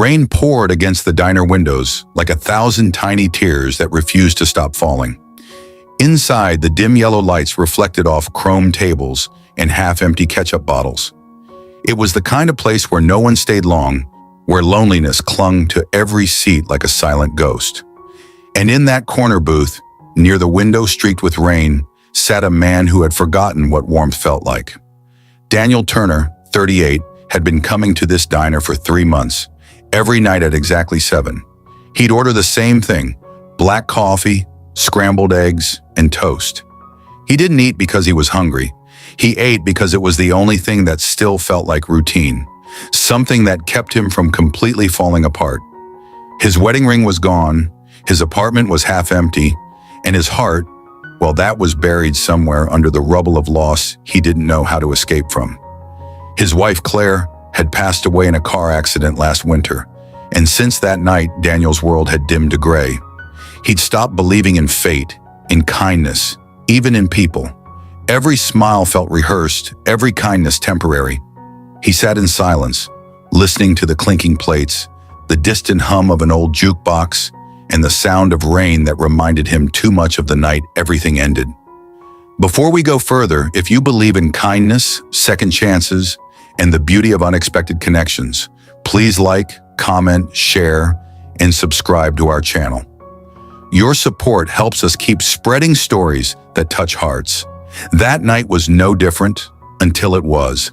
rain poured against the diner windows like 1,000 tiny tears that refused to stop falling. Inside, the dim yellow lights reflected off chrome tables and half-empty ketchup bottles. It was the kind of place where no one stayed long, where loneliness clung to every seat like a silent ghost. And in that corner booth, near the window streaked with rain, sat a man who had forgotten what warmth felt like. Daniel Turner, 38, had been coming to this diner for 3 months, every night at exactly 7. He'd order the same thing: black coffee, scrambled eggs, and toast. He didn't eat because he was hungry. He ate because it was the only thing that still felt like routine, something that kept him from completely falling apart. His wedding ring was gone, his apartment was half empty, and his heart, well, that was buried somewhere under the rubble of loss he didn't know how to escape from. His wife, Claire, had passed away in a car accident last winter, and since that night, Daniel's world had dimmed to gray. He'd stopped believing in fate, in kindness, even in people. Every smile felt rehearsed, every kindness temporary. He sat in silence, listening to the clinking plates, the distant hum of an old jukebox, and the sound of rain that reminded him too much of the night everything ended. Before we go further, if you believe in kindness, second chances, and the beauty of unexpected connections, please like, comment, share, and subscribe to our channel. Your support helps us keep spreading stories that touch hearts. That night was no different until it was.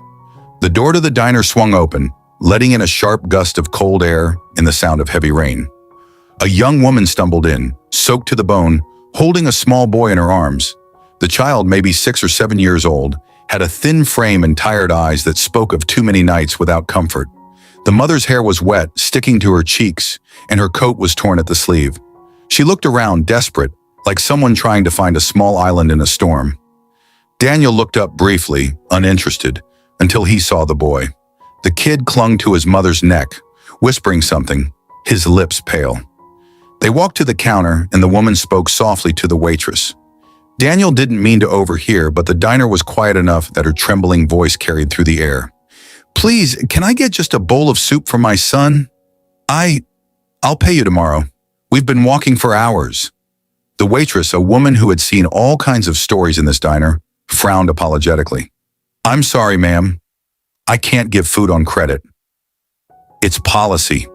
The door to the diner swung open, letting in a sharp gust of cold air and the sound of heavy rain. A young woman stumbled in, soaked to the bone, holding a small boy in her arms. The child, maybe 6 or 7 years old, had a thin frame and tired eyes that spoke of too many nights without comfort. The mother's hair was wet, sticking to her cheeks, and her coat was torn at the sleeve. She looked around, desperate, like someone trying to find a small island in a storm. Daniel looked up briefly, uninterested, until he saw the boy. The kid clung to his mother's neck, whispering something, his lips pale. They walked to the counter, and the woman spoke softly to the waitress. Daniel didn't mean to overhear, but the diner was quiet enough that her trembling voice carried through the air. "Please, can I get just a bowl of soup for my son? I'll pay you tomorrow. We've been walking for hours." The waitress, a woman who had seen all kinds of stories in this diner, frowned apologetically. "I'm sorry, ma'am. I can't give food on credit. It's policy."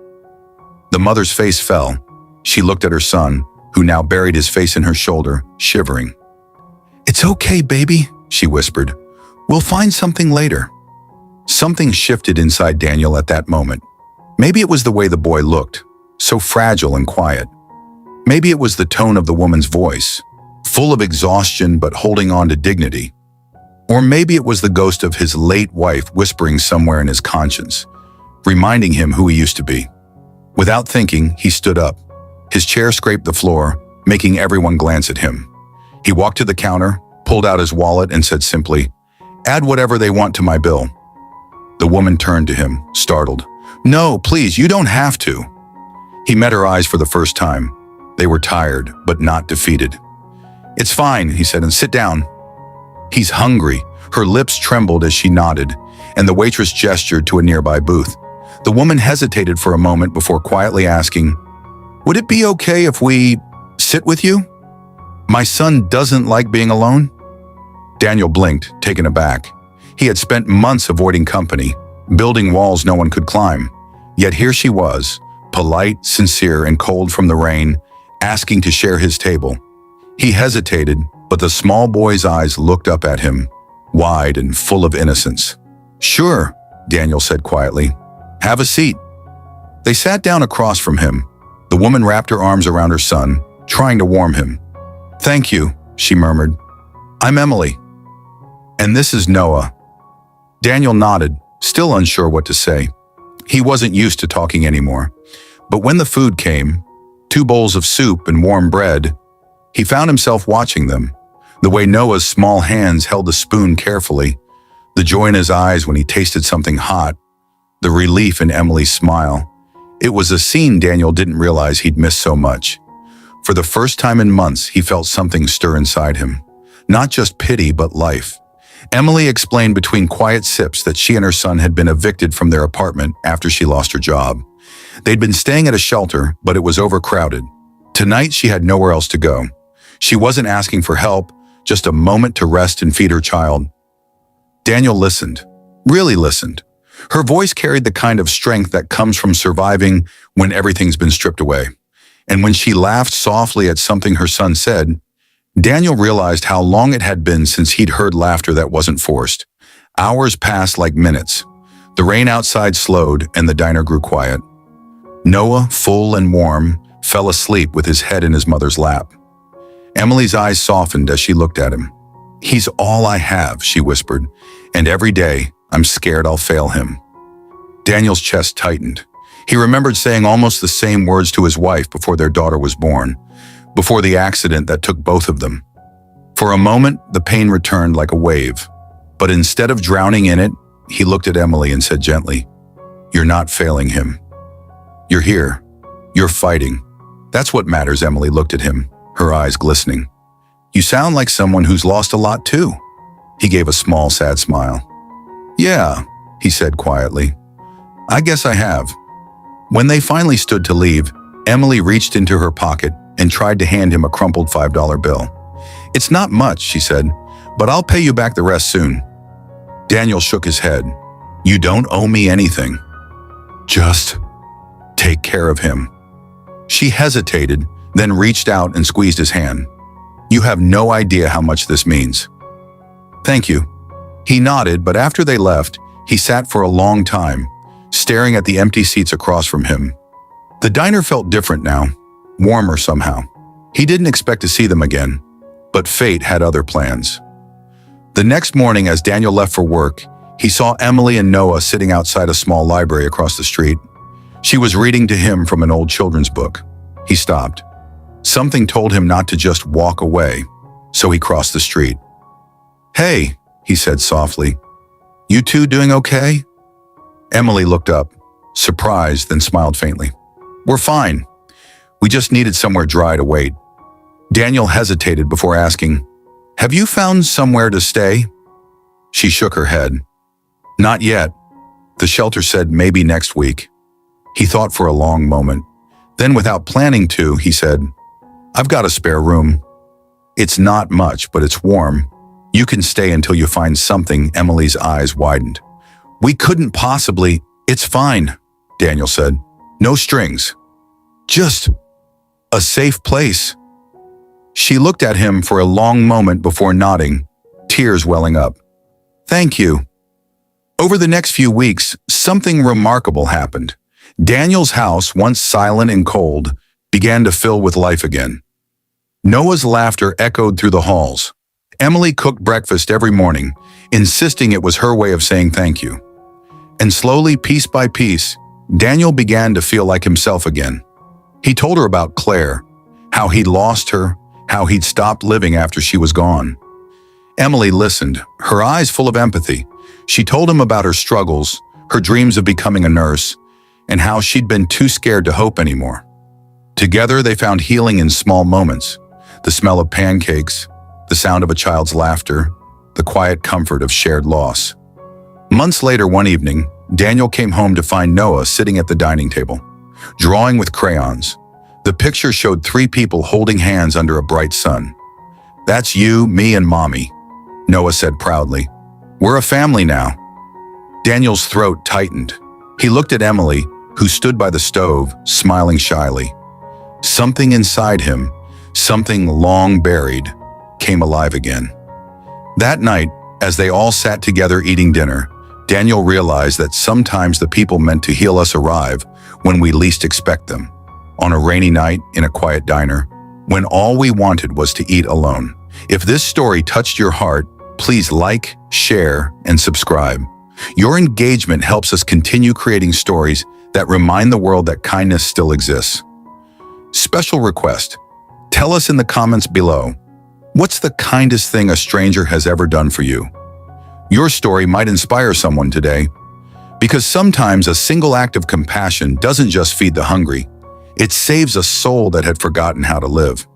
The mother's face fell. She looked at her son, who now buried his face in her shoulder, shivering. "It's okay, baby," she whispered. "We'll find something later." Something shifted inside Daniel at that moment. Maybe it was the way the boy looked, so fragile and quiet. Maybe it was the tone of the woman's voice, full of exhaustion but holding on to dignity. Or maybe it was the ghost of his late wife whispering somewhere in his conscience, reminding him who he used to be. Without thinking, he stood up. His chair scraped the floor, making everyone glance at him. He walked to the counter, pulled out his wallet, and said simply, "Add whatever they want to my bill." The woman turned to him, startled. "No, please, you don't have to." He met her eyes for the first time. They were tired, but not defeated. "It's fine," he said, "and sit down." "He's hungry." Her lips trembled as she nodded, and the waitress gestured to a nearby booth. The woman hesitated for a moment before quietly asking, "Would it be okay if we sit with you? My son doesn't like being alone." Daniel blinked, taken aback. He had spent months avoiding company, building walls no one could climb. Yet here she was, polite, sincere, and cold from the rain, asking to share his table. He hesitated, but the small boy's eyes looked up at him, wide and full of innocence. "Sure," Daniel said quietly. "Have a seat." They sat down across from him. The woman wrapped her arms around her son, trying to warm him. "Thank you," she murmured. "I'm Emily. And this is Noah." Daniel nodded, still unsure what to say. He wasn't used to talking anymore. But when the food came, 2 bowls of soup and warm bread, he found himself watching them. The way Noah's small hands held the spoon carefully, the joy in his eyes when he tasted something hot, the relief in Emily's smile. It was a scene Daniel didn't realize he'd missed so much. For the first time in months, he felt something stir inside him. Not just pity, but life. Emily explained between quiet sips that she and her son had been evicted from their apartment after she lost her job. They'd been staying at a shelter, but it was overcrowded. Tonight, she had nowhere else to go. She wasn't asking for help, just a moment to rest and feed her child. Daniel listened, really listened. Her voice carried the kind of strength that comes from surviving when everything's been stripped away. And when she laughed softly at something her son said, Daniel realized how long it had been since he'd heard laughter that wasn't forced. Hours passed like minutes. The rain outside slowed and the diner grew quiet. Noah, full and warm, fell asleep with his head in his mother's lap. Emily's eyes softened as she looked at him. "He's all I have," she whispered, "and every day I'm scared I'll fail him." Daniel's chest tightened. He remembered saying almost the same words to his wife before their daughter was born, before the accident that took both of them. For a moment, the pain returned like a wave, but instead of drowning in it, he looked at Emily and said gently, "You're not failing him. You're here. You're fighting. That's what matters." Emily looked at him, her eyes glistening. "You sound like someone who's lost a lot too." He gave a small, sad smile. "Yeah," he said quietly. "I guess I have." When they finally stood to leave, Emily reached into her pocket and tried to hand him a crumpled $5 bill. "It's not much," she said, "but I'll pay you back the rest soon." Daniel shook his head. "You don't owe me anything. Just take care of him." She hesitated, then reached out and squeezed his hand. "You have no idea how much this means." "Thank you." He nodded, but after they left, he sat for a long time, staring at the empty seats across from him. The diner felt different now, warmer somehow. He didn't expect to see them again, but fate had other plans. The next morning, as Daniel left for work, he saw Emily and Noah sitting outside a small library across the street. She was reading to him from an old children's book. He stopped. Something told him not to just walk away, so he crossed the street. "Hey," he said softly. "You two doing okay?" Emily looked up, surprised, then smiled faintly. "We're fine. We just needed somewhere dry to wait." Daniel hesitated before asking, "Have you found somewhere to stay?" She shook her head. "Not yet. The shelter said maybe next week." He thought for a long moment. Then, without planning to, he said, "I've got a spare room. It's not much, but it's warm. You can stay until you find something." Emily's eyes widened. "We couldn't possibly." "It's fine," Daniel said. "No strings. Just a safe place." She looked at him for a long moment before nodding, tears welling up. "Thank you." Over the next few weeks, something remarkable happened. Daniel's house, once silent and cold, began to fill with life again. Noah's laughter echoed through the halls. Emily cooked breakfast every morning, insisting it was her way of saying thank you. And slowly, piece by piece, Daniel began to feel like himself again. He told her about Claire, how he'd lost her, how he'd stopped living after she was gone. Emily listened, her eyes full of empathy. She told him about her struggles, her dreams of becoming a nurse, and how she'd been too scared to hope anymore. Together, they found healing in small moments: the smell of pancakes, the sound of a child's laughter, the quiet comfort of shared loss. Months later, one evening, Daniel came home to find Noah sitting at the dining table, drawing with crayons. The picture showed 3 people holding hands under a bright sun. "That's you, me, and Mommy," Noah said proudly. "We're a family now." Daniel's throat tightened. He looked at Emily, who stood by the stove, smiling shyly. Something inside him, something long buried, came alive again. That night, as they all sat together eating dinner, Daniel realized that sometimes the people meant to heal us arrive when we least expect them. On a rainy night in a quiet diner, when all we wanted was to eat alone. If this story touched your heart, please like, share, and subscribe. Your engagement helps us continue creating stories that remind the world that kindness still exists. Special request: tell us in the comments below, what's the kindest thing a stranger has ever done for you? Your story might inspire someone today, because sometimes a single act of compassion doesn't just feed the hungry, it saves a soul that had forgotten how to live.